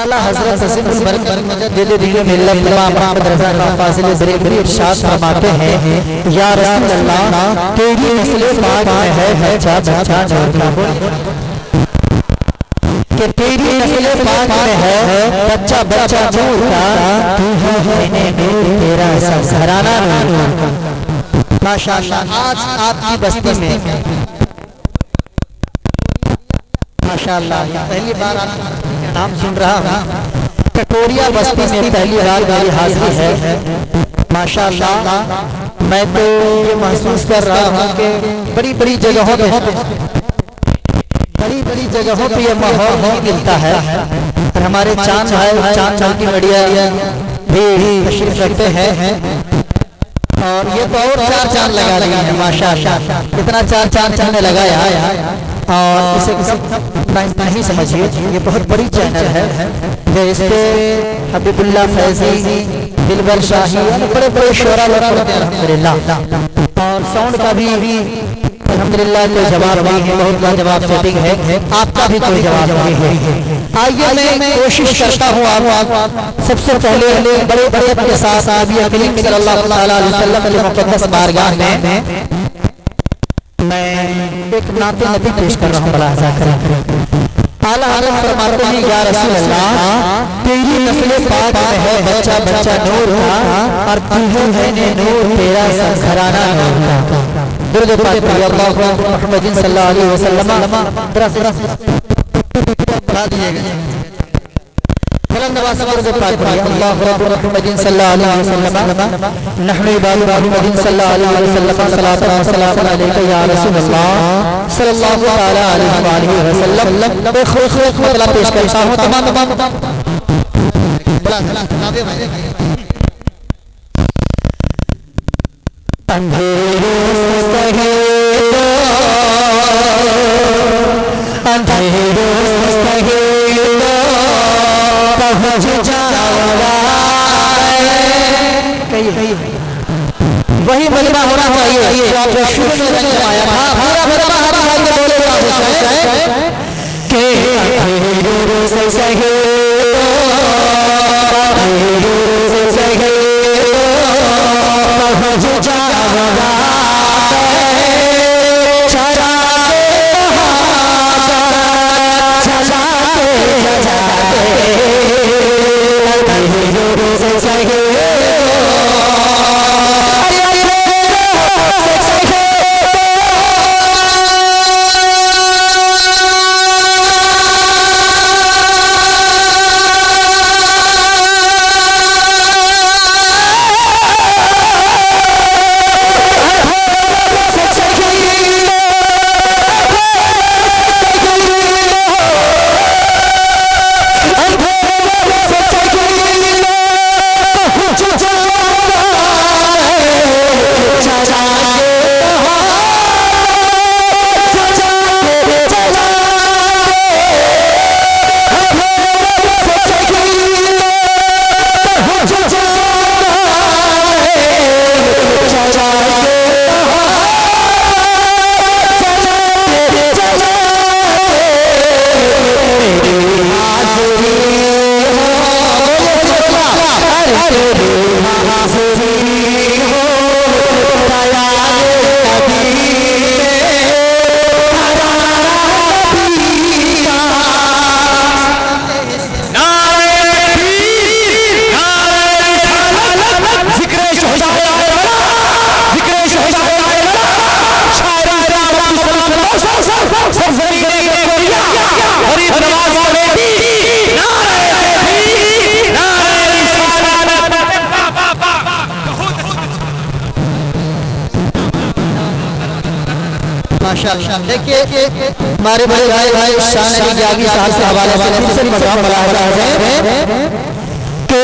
आला हजरत सिंह इरशाद फरमाते हैं, या रसूल अल्लाह तेरी नस्ल पाक में है बच्चा बच्चा नूर का, कि तेरी नस्ल पाक में है बच्चा बच्चा नूर का, तू है नूर तेरा सब घराना नूर का। माशाअल्लाह आज आपकी बस्ती में माशाअल्लाह पहली बार आप नाम सुन रहा हूँ, कटोरिया बस्ती में पहली बार मेरी हाजिरी है। माशाअल्लाह मैं तो ये महसूस कर रहा हूँ कि बड़ी बड़ी जगहों पे ये माहौल नहीं मिलता है। और हमारे चांद भाई चांद की बढ़िया भी तशरीफ रखते हैं और ये तो और चार चांद लगा लिए हैं माशाअल्लाह, इतना चार चांद ने लगाया। और इसे नहीं समझिए, ये बहुत बड़ी चैनल है, इस पे हबीबुल्लाह फैजी, दिलबर शाही, बड़े बड़े शोरा लोग पढ़ते हैं अल्हम्दुलिल्लाह। और साउंड का भी अल्हम्दुलिल्लाह कोई जवाब नहीं है, बहुत बड़ा जवाब सेटिंग है, आपका भी कोई जवाब नहीं है। आइए मैं कोशिश करता हूँ आप सबसे पहले बड़े बड़े के साथ नबी करीम सल्लल्लाहु अलैहि वसल्लम के मुक़द्दस बारगाह में मैं एक नाते नबी पेश कर रहा हूँ। बड़ा आला हज़रत फरमाते हैं, या रसूल अल्लाह तेरी नस्ल पाक में है बच्चा बच्चा नूर का, और तू है नूर तेरा सब घराना नूर का। दुरूद पाक पढ़िए, अल्लाहु मुहम्मद सल्लल्लाहु अलैहि वसल्लम बढ़ा दीजिएगा। नवाज़ दुरूद पाक पढ़िए, अल्लाहु मुहम्मद सल्लल्लाहु अलैहि वसल्लम नहनु इबादु मुहम्मद सल्लल्लाहु अलैहि वसल्लम सलातु व सलाम अलैका या रसूल अल्लाह सल्लल्लाहु अलैहि वसल्लम। एक खूबसूरत मतलब पेश करता हूँ तमाम अंधेरों से पहुँच जाऊंगा, वही मलबा होना चाहिए जो आपको शुरू में रंग आया था। पूरा मलबा हर भाई के बोले के अंधेरों से सहे पहुँच जाऊंगा, माशाअल्लाह। देखिए हमारे बड़े भाई शान अली जागी साहब के हवाले से फिर से मकाम बना है कि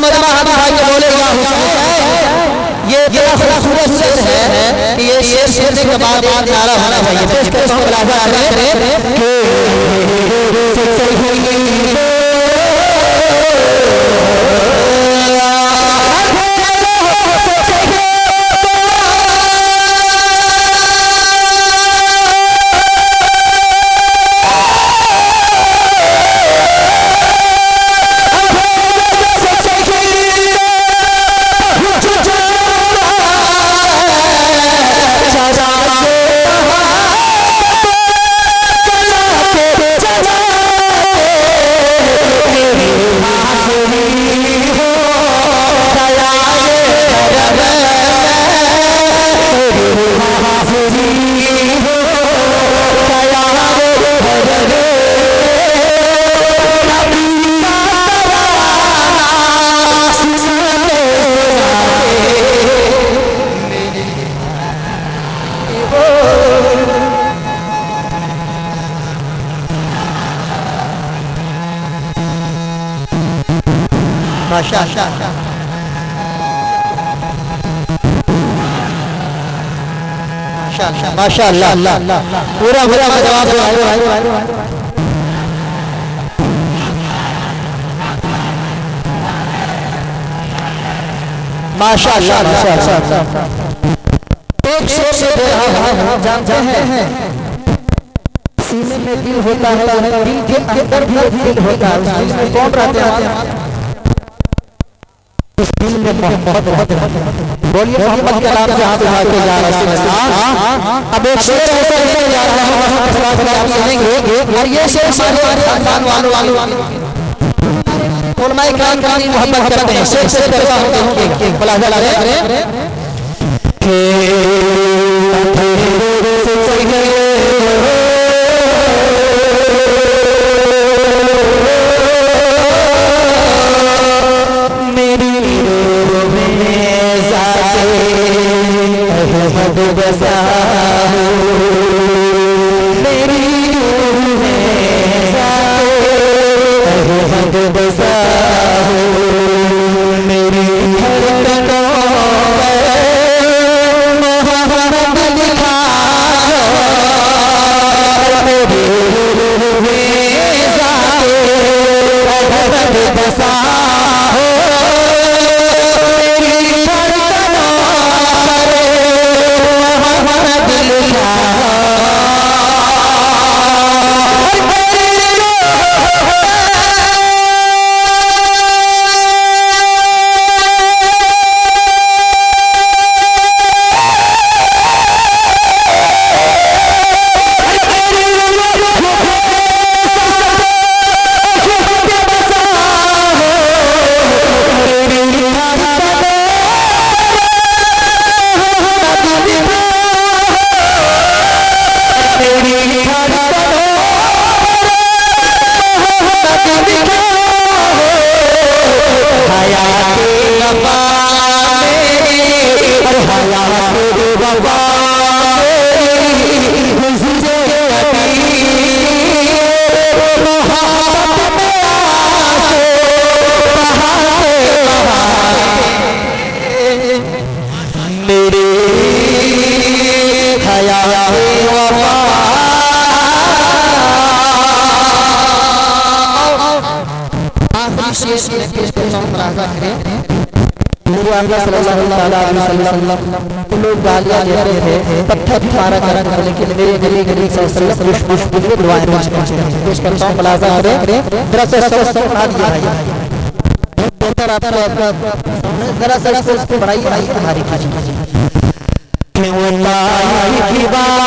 मजमा हाथ उठा के बोले या हुसैन। ये बड़ा खूबसूरत शेर है कि ये शेर सुनने के बाद एक नारा होना चाहिए। पेश करता हूं मुलाजा करें माशाअल्लाह पूरा पूरा जवाब माशाअल्लाह। एक शेर से दे रहा हूं, जानते हैं सीने में दिल होता है, दिल के अंदर भी एक दिल होता है, उसमें कौन रहते हैं? उस दिल में मोहब्बत रहती है। बोलिए मोहब्बत के नाम से हाथ उठा के जा रहे हैं। अब एक शेर ऐसा लेके जा रहा हूं, आप सुनेंगे और ये शेर हमारे खानदान वालों उलमाए किराम की मोहब्बत करते हैं। शेर से करता हूं, देखिए मुलाजा करें लोग गालियां देते थे, पत्थर भी मारा करते थे, लेकिन मेरे गली गली से दुआएं पहुंचते थे। पेश करता हूं मुलाजा करें, जरा से सुना दिया भाई, बेहतर आपका जरा से इसको बढ़ाइए भाई, हमारी की बात